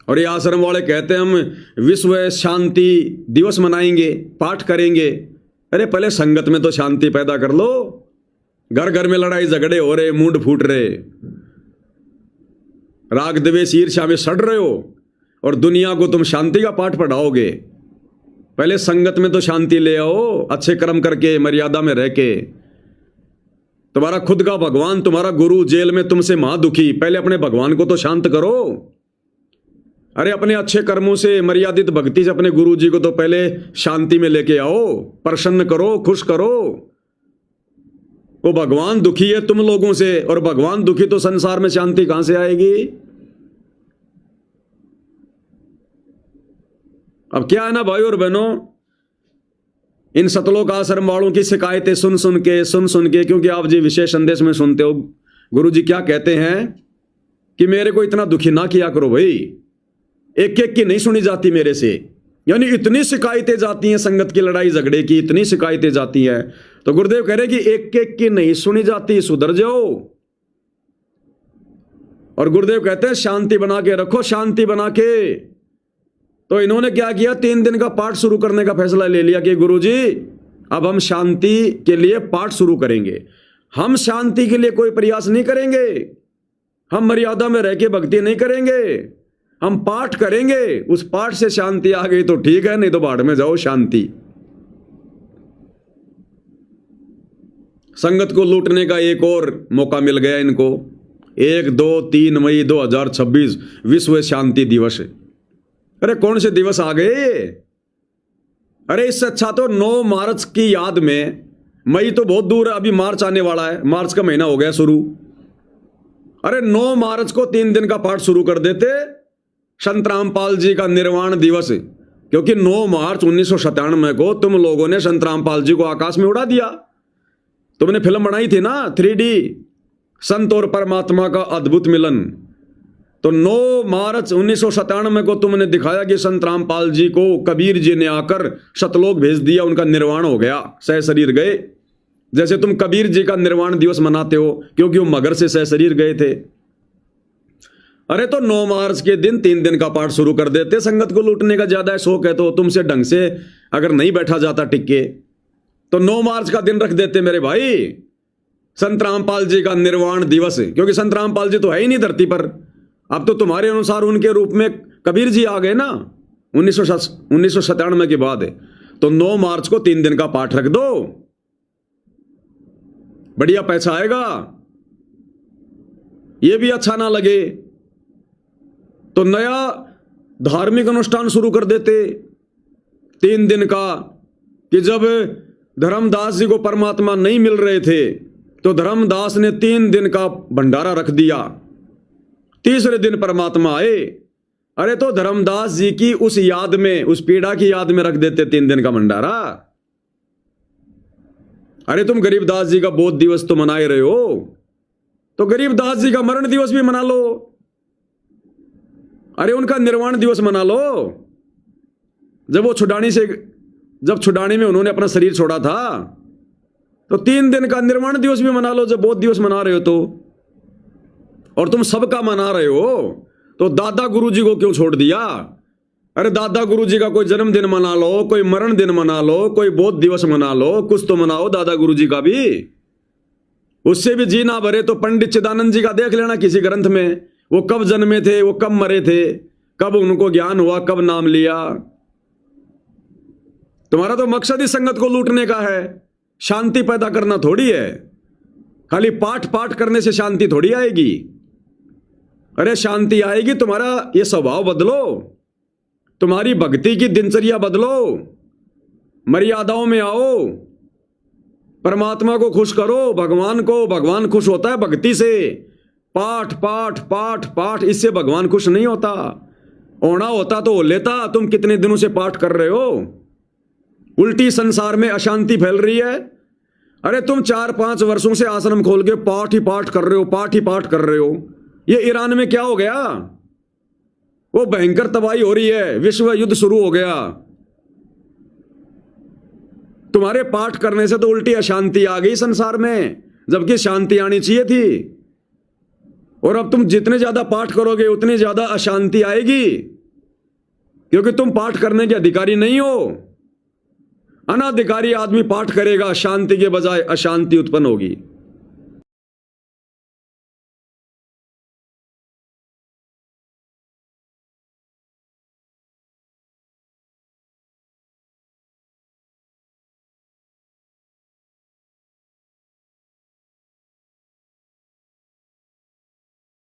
और ये आश्रम वाले कहते हैं हम विश्व शांति दिवस मनाएंगे, पाठ करेंगे। अरे पहले संगत में तो शांति पैदा कर लो। घर घर में लड़ाई झगड़े हो रहे, मूड फूट रहे, राग द्वेष ईर्ष्या में सड़ रहे हो, और दुनिया को तुम शांति का पाठ पढ़ाओगे। पहले संगत में तो शांति ले आओ, अच्छे कर्म करके, मर्यादा में रह के। तुम्हारा खुद का भगवान, तुम्हारा गुरु जेल में तुमसे महादुखी, पहले अपने भगवान को तो शांत करो। अरे अपने अच्छे कर्मों से, मर्यादित भक्ति से अपने गुरु जी को तो पहले शांति में लेके आओ, प्रसन्न करो, खुश करो। वो भगवान दुखी है तुम लोगों से, और भगवान दुखी तो संसार में शांति कहां से आएगी? अब क्या है ना भाई और बहनों, इन सतलोक आश्रम वालों की शिकायतें सुन सुन के, क्योंकि आप जी विशेष संदेश में सुनते हो, गुरु जी क्या कहते हैं कि मेरे को इतना दुखी ना किया करो भाई। एक एक की नहीं सुनी जाती मेरे से, यानी इतनी शिकायतें जाती हैं संगत की लड़ाई झगड़े की, इतनी शिकायतें जाती हैं। तो गुरुदेव कह रहे कि एक एक की नहीं सुनी जाती, सुधर जाओ। और गुरुदेव कहते हैं शांति बना के रखो, शांति बना के। तो इन्होंने क्या किया, 3 दिन का पाठ शुरू करने का फैसला ले लिया कि गुरुजी अब हम शांति के लिए पाठ शुरू करेंगे। हम शांति के लिए कोई प्रयास नहीं करेंगे, हम मर्यादा में रह के भक्ति नहीं करेंगे, हम पाठ करेंगे। उस पाठ से शांति आ गई तो ठीक है, नहीं तो भाड़ में जाओ शांति। संगत को लूटने का एक और मौका मिल गया इनको। 1, 2, 3 मई 2026 विश्व शांति दिवस। अरे कौन से दिवस आ गए? अरे इससे अच्छा तो 9 मार्च की याद में, मई तो बहुत दूर है, अभी मार्च आने वाला है, मार्च का महीना हो गया शुरू। अरे 9 मार्च को 3 दिन का पाठ शुरू कर देते, संत रामपाल जी का निर्वाण दिवस। क्योंकि 9 मार्च 1997 को तुम लोगों ने संत रामपाल जी को आकाश में उड़ा दिया। तुमने फिल्म बनाई थी ना 3D, संत और परमात्मा का अद्भुत मिलन। तो 9 मार्च 1997 को तुमने दिखाया कि संत रामपाल जी को कबीर जी ने आकर सतलोक भेज दिया, उनका निर्वाण हो गया, सह शरीर गए। जैसे तुम कबीर जी का निर्वाण दिवस मनाते हो, क्योंकि वो मगर से सह शरीर गए थे। अरे तो 9 मार्च के दिन 3 दिन का पाठ शुरू कर देते। संगत को लूटने का ज्यादा शौक है तो तुमसे ढंग से अगर नहीं बैठा जाता टिक्के, तो 9 मार्च का दिन रख देते मेरे भाई, संत रामपाल जी का निर्वाण दिवस। क्योंकि संत रामपाल जी तो है ही नहीं धरती पर, अब तो तुम्हारे अनुसार उनके रूप में कबीर जी आ गए ना 1997 के बाद। तो 9 मार्च को 3 दिन का पाठ रख दो, बढ़िया पैसा आएगा। ये भी अच्छा ना लगे तो नया धार्मिक अनुष्ठान शुरू कर देते 3 दिन का, कि जब धर्मदास जी को परमात्मा नहीं मिल रहे थे तो धर्मदास ने 3 दिन का भंडारा रख दिया, तीसरे दिन परमात्मा आए। अरे तो धर्मदास जी की उस याद में, उस पीड़ा की याद में रख देते 3 दिन का भंडारा। अरे तुम गरीबदास जी का बोध दिवस तो मना रहे हो, तो गरीबदास जी का मरण दिवस भी मना लो। अरे उनका निर्वाण दिवस मना लो, जब वो छुड़ानी में उन्होंने अपना शरीर छोड़ा था। तो 3 दिन का निर्वाण दिवस भी मना लो जब बोध दिवस मना रहे हो तो। और तुम सबका मना रहे हो तो दादा गुरु जी को क्यों छोड़ दिया? अरे दादा गुरु जी का कोई जन्मदिन मना लो, कोई मरण दिन मना लो, कोई बोध दिवस मना लो, कुछ तो मनाओ दादा गुरु जी का भी। उससे भी जी ना भरे तो पंडित चिदानंद जी का देख लेना किसी ग्रंथ में, वो कब जन्मे थे, वो कब मरे थे, कब उनको ज्ञान हुआ, कब नाम लिया। तुम्हारा तो मकसद ही संगत को लूटने का है, शांति पैदा करना थोड़ी है। खाली पाठ करने से शांति थोड़ी आएगी। अरे शांति आएगी, तुम्हारा ये स्वभाव बदलो, तुम्हारी भक्ति की दिनचर्या बदलो, मर्यादाओं में आओ, परमात्मा को खुश करो, भगवान खुश होता है भक्ति से। पाठ, इससे भगवान खुश नहीं होता। होना होता तो हो लेता। तुम कितने दिनों से पाठ कर रहे हो? उल्टी संसार में अशांति फैल रही है। अरे तुम 4-5 वर्षों से आश्रम खोल के पाठ ही पाठ कर रहे हो। ये ईरान में क्या हो गया? वो भयंकर तबाही हो रही है, विश्व युद्ध शुरू हो गया। तुम्हारे पाठ करने से तो उल्टी अशांति आ गई संसार में, जबकि शांति आनी चाहिए थी। और अब तुम जितने ज्यादा पाठ करोगे उतनी ज्यादा अशांति आएगी। क्योंकि तुम पाठ करने के अधिकारी नहीं हो। अनाधिकारी आदमी पाठ करेगा, शांति के बजाय अशांति उत्पन्न होगी।